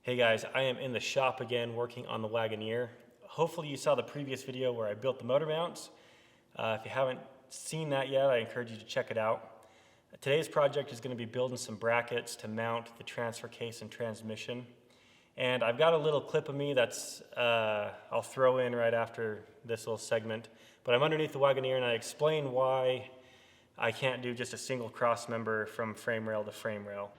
Hey guys, I am in the shop again working on the Wagoneer. Hopefully you saw the previous video where I built the motor mounts. If you haven't seen that yet, I encourage you to check it out. Today's project is going to be building some brackets to mount the transfer case and transmission. And I've got a little clip of me that's I'll throw in right after this little segment. But I'm underneath the Wagoneer and I explain why I can't do just a single cross member from frame rail to frame rail.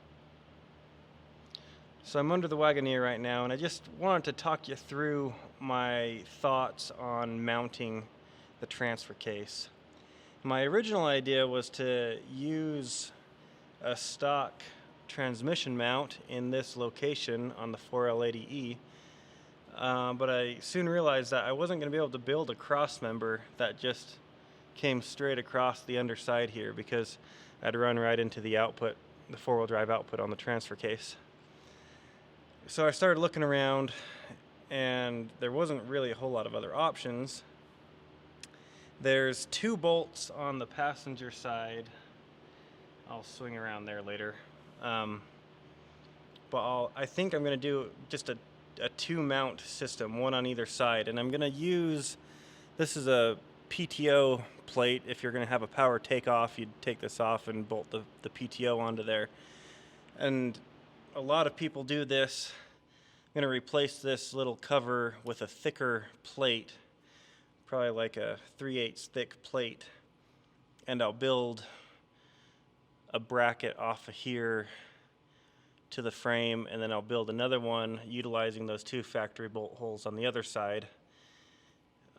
So I'm under the Wagoneer right now, and I just wanted to talk you through my thoughts on mounting the transfer case. My original idea was to use a stock transmission mount in this location on the 4L80E, but I soon realized that I wasn't going to be able to build a cross member that just came straight across the underside here, because I'd run right into the output, the four-wheel drive output on the transfer case. So I started looking around, and there wasn't really a whole lot of other options. There's two bolts on the passenger side. I'll swing around there later. But I think I'm going to do just a two mount system, one on either side. And I'm going to use, this is a PTO plate. If you're going to have a power takeoff, you'd take this off and bolt the PTO onto there. And a lot of people do this. I'm going to replace this little cover with a thicker plate, probably like a 3/8 thick plate, and I'll build a bracket off of here to the frame, and then I'll build another one utilizing those two factory bolt holes on the other side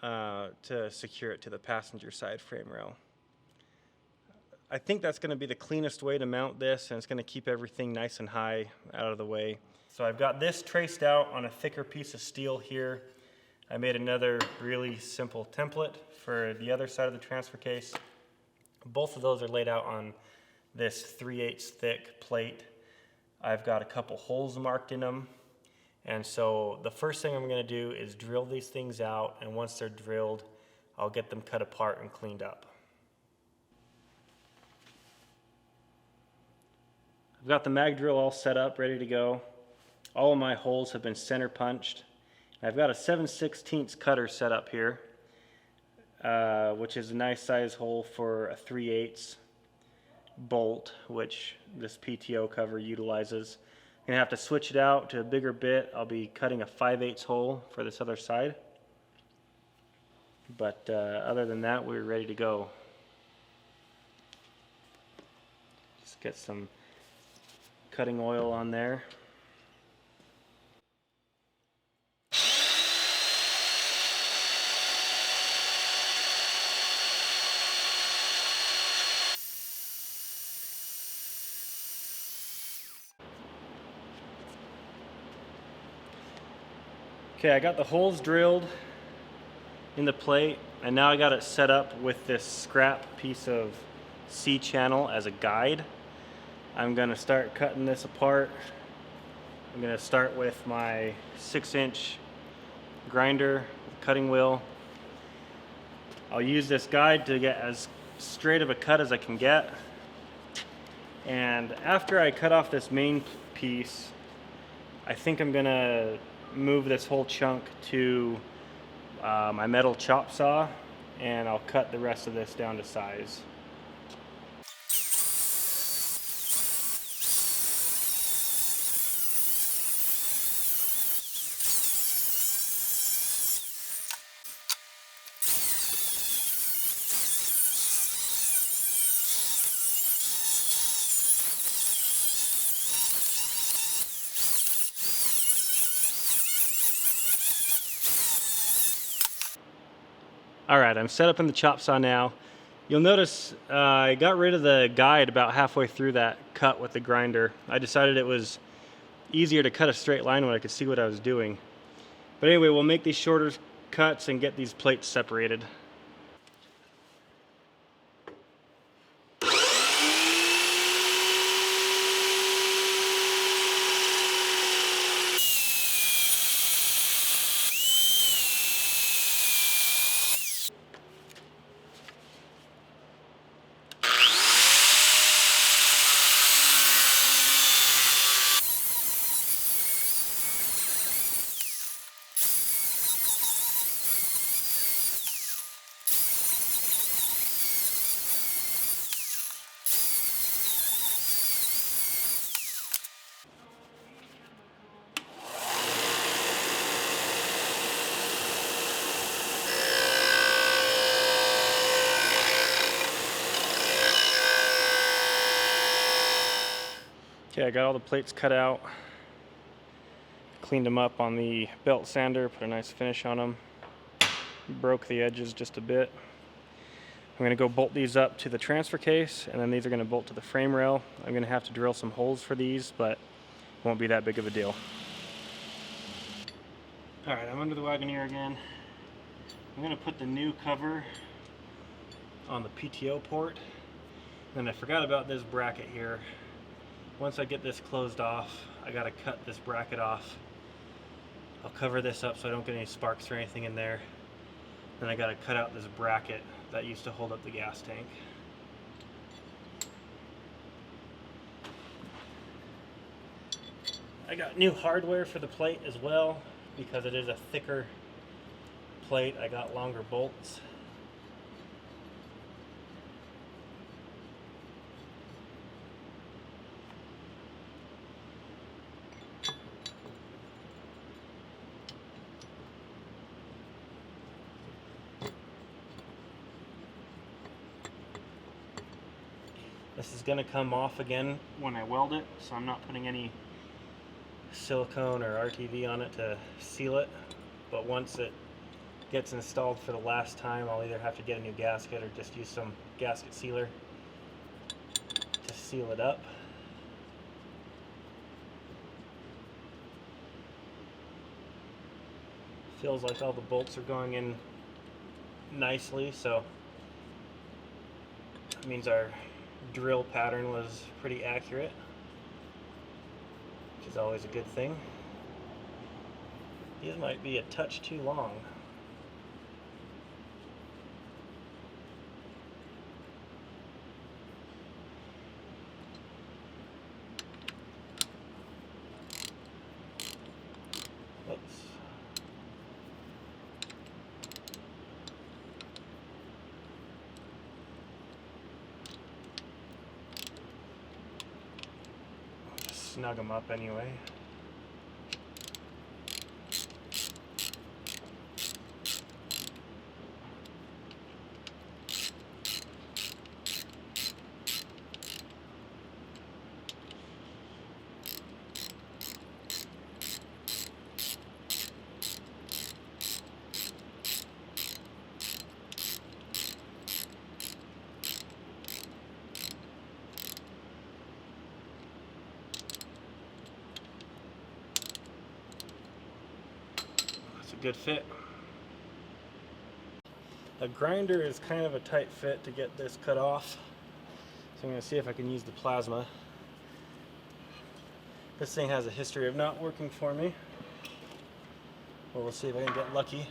to secure it to the passenger side frame rail. I think that's going to be the cleanest way to mount this, and it's going to keep everything nice and high out of the way. So I've got this traced out on a thicker piece of steel here. I made another really simple template for the other side of the transfer case. Both of those are laid out on this 3/8 thick plate. I've got a couple holes marked in them. And so the first thing I'm going to do is drill these things out, and once they're drilled, I'll get them cut apart and cleaned up. I've got the mag drill all set up, ready to go. All of my holes have been center punched. I've got a 7/16 cutter set up here, which is a nice size hole for a 3/8 bolt, which this PTO cover utilizes. I'm gonna have to switch it out to a bigger bit. I'll be cutting a 5/8 hole for this other side. But other than that, we're ready to go. Just get some cutting oil on there. Okay, I got the holes drilled in the plate, and now I got it set up with this scrap piece of C-channel as a guide. I'm going to start cutting this apart. I'm going to start with my 6-inch grinder, cutting wheel. I'll use this guide to get as straight of a cut as I can get. And after I cut off this main piece, I think I'm going to move this whole chunk to my metal chop saw, and I'll cut the rest of this down to size. All right, I'm set up in the chop saw now. You'll notice I got rid of the guide about halfway through that cut with the grinder. I decided it was easier to cut a straight line when I could see what I was doing. But anyway, we'll make these shorter cuts and get these plates separated. Okay, I got all the plates cut out, cleaned them up on the belt sander, put a nice finish on them, broke the edges just a bit. I'm going to go bolt these up to the transfer case, and then these are going to bolt to the frame rail. I'm going to have to drill some holes for these, but it won't be that big of a deal. Alright, I'm under the Wagoneer again. I'm going to put the new cover on the PTO port. And I forgot about this bracket here. Once I get this closed off, I got to cut this bracket off. I'll cover this up so I don't get any sparks or anything in there. Then I got to cut out this bracket that used to hold up the gas tank. I got new hardware for the plate as well, because it is a thicker plate. I got longer bolts. This is going to come off again when I weld it, so I'm not putting any silicone or RTV on it to seal it. But once it gets installed for the last time, I'll either have to get a new gasket or just use some gasket sealer to seal it up. Feels like all the bolts are going in nicely, so that means our drill pattern was pretty accurate, which is always a good thing. These might be a touch too long. Oops. Snug them up anyway. Good fit. A grinder is kind of a tight fit to get this cut off, so I'm going to see if I can use the plasma. This thing has a history of not working for me, but we'll see if I can get lucky.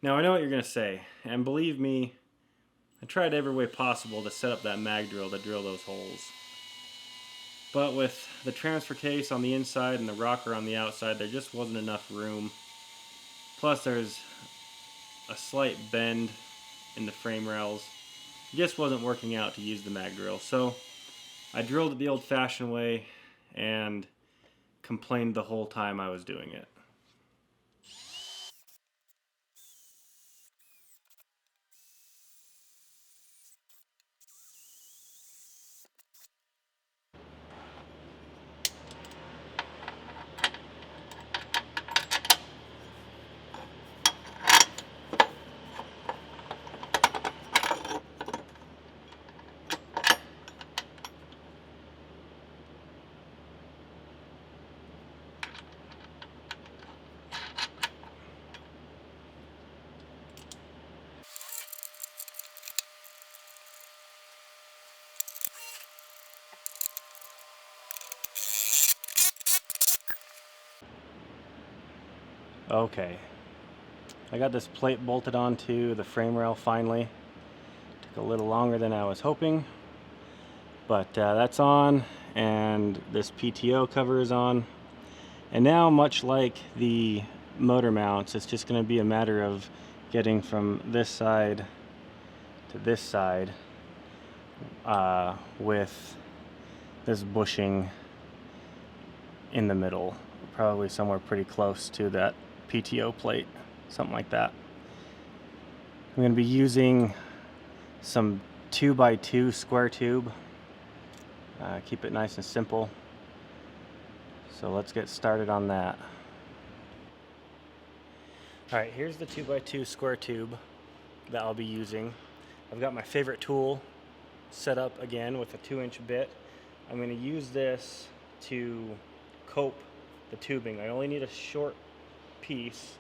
Now I know what you're going to say, and believe me, I tried every way possible to set up that mag drill to drill those holes. But with the transfer case on the inside and the rocker on the outside, there just wasn't enough room. Plus there's a slight bend in the frame rails. It just wasn't working out to use the mag drill. So I drilled it the old-fashioned way and complained the whole time I was doing it. Okay, I got this plate bolted onto the frame rail finally. Took a little longer than I was hoping, but that's on, and this PTO cover is on. And now, much like the motor mounts, it's just going to be a matter of getting from this side to this side with this bushing in the middle, probably somewhere pretty close to that PTO plate, something like that. I'm going to be using some 2x2 square tube. Keep it nice and simple. So let's get started on that. Alright, here's the 2x2 square tube that I'll be using. I've got my favorite tool set up again with a 2-inch bit. I'm going to use this to cope the tubing. I only need a short piece,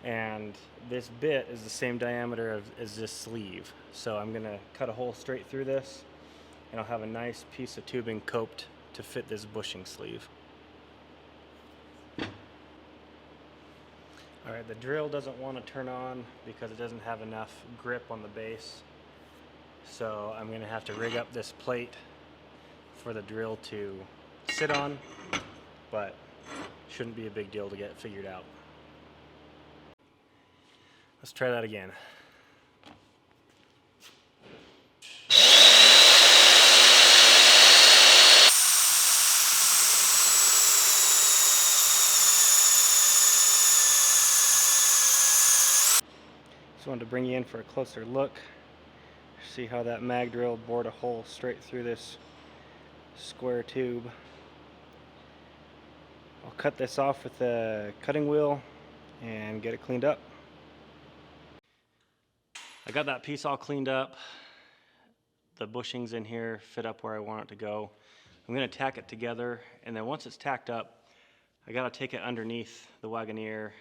and this bit is the same diameter as this sleeve. So I'm going to cut a hole straight through this, and I'll have a nice piece of tubing coped to fit this bushing sleeve. Alright, the drill doesn't want to turn on because it doesn't have enough grip on the base. So I'm going to have to rig up this plate for the drill to sit on, but shouldn't be a big deal to get it figured out. Let's try that again. Just wanted to bring you in for a closer look. See how that mag drill bored a hole straight through this square tube. I'll cut this off with a cutting wheel and get it cleaned up. I got that piece all cleaned up. The bushings in here fit up where I want it to go. I'm going to tack it together, and then once it's tacked up, I got to take it underneath the Wagoneer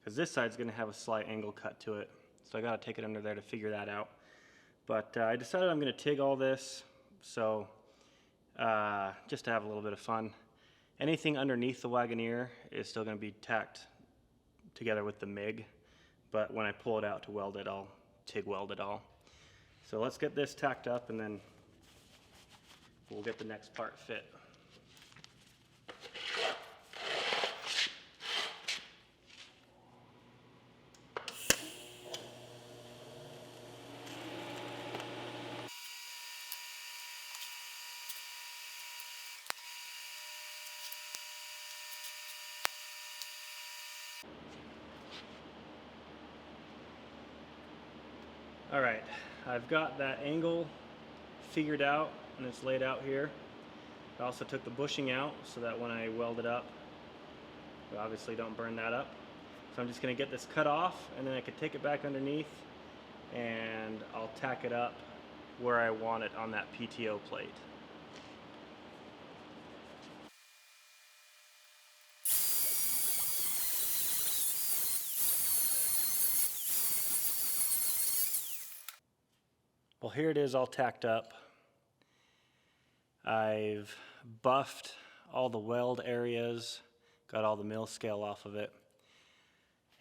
because this side's going to have a slight angle cut to it. So I got to take it under there to figure that out. But I decided I'm going to TIG all this, so just to have a little bit of fun. Anything underneath the Wagoneer is still going to be tacked together with the MIG, but when I pull it out to weld it, I'll TIG weld it all. So let's get this tacked up, and then we'll get the next part fit. Alright, I've got that angle figured out, and it's laid out here. I also took the bushing out so that when I weld it up, we obviously don't burn that up. So I'm just going to get this cut off, and then I could take it back underneath, and I'll tack it up where I want it on that PTO plate. Well, here it is all tacked up. I've buffed all the weld areas, got all the mill scale off of it,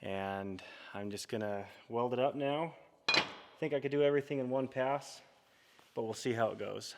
and I'm just gonna weld it up now. I think I could do everything in one pass, but we'll see how it goes.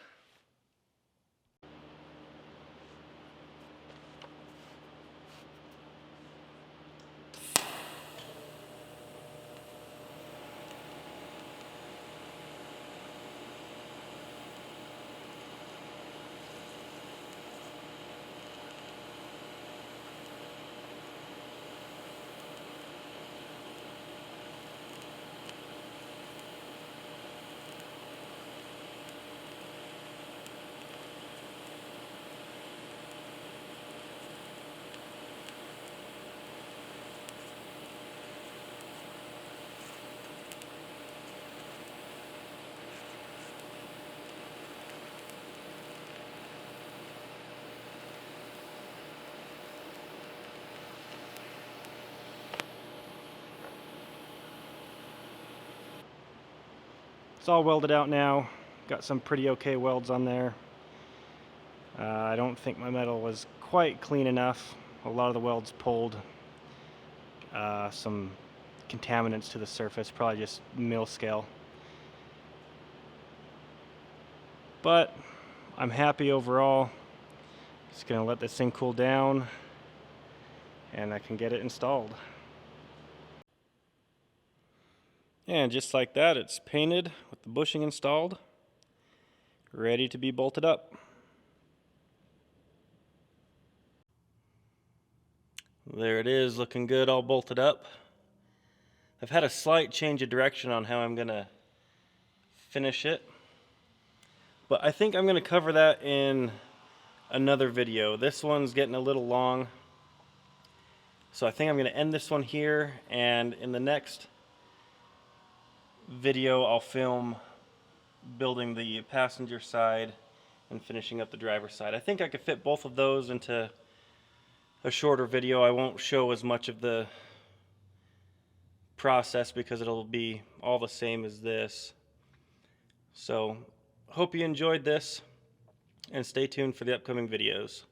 It's all welded out now. Got some pretty okay welds on there. I don't think my metal was quite clean enough. A lot of the welds pulled some contaminants to the surface, probably just mill scale. But I'm happy overall. Just gonna let this thing cool down and I can get it installed. And just like that, it's painted with the bushing installed, ready to be bolted up. There it is, looking good, all bolted up. I've had a slight change of direction on how I'm gonna finish it, but I think I'm gonna cover that in another video. This one's getting a little long, so I think I'm gonna end this one here, and in the next video I'll film building the passenger side and finishing up the driver's side. I think I could fit both of those into a shorter video. I won't show as much of the process because it'll be all the same as this. So hope you enjoyed this and stay tuned for the upcoming videos.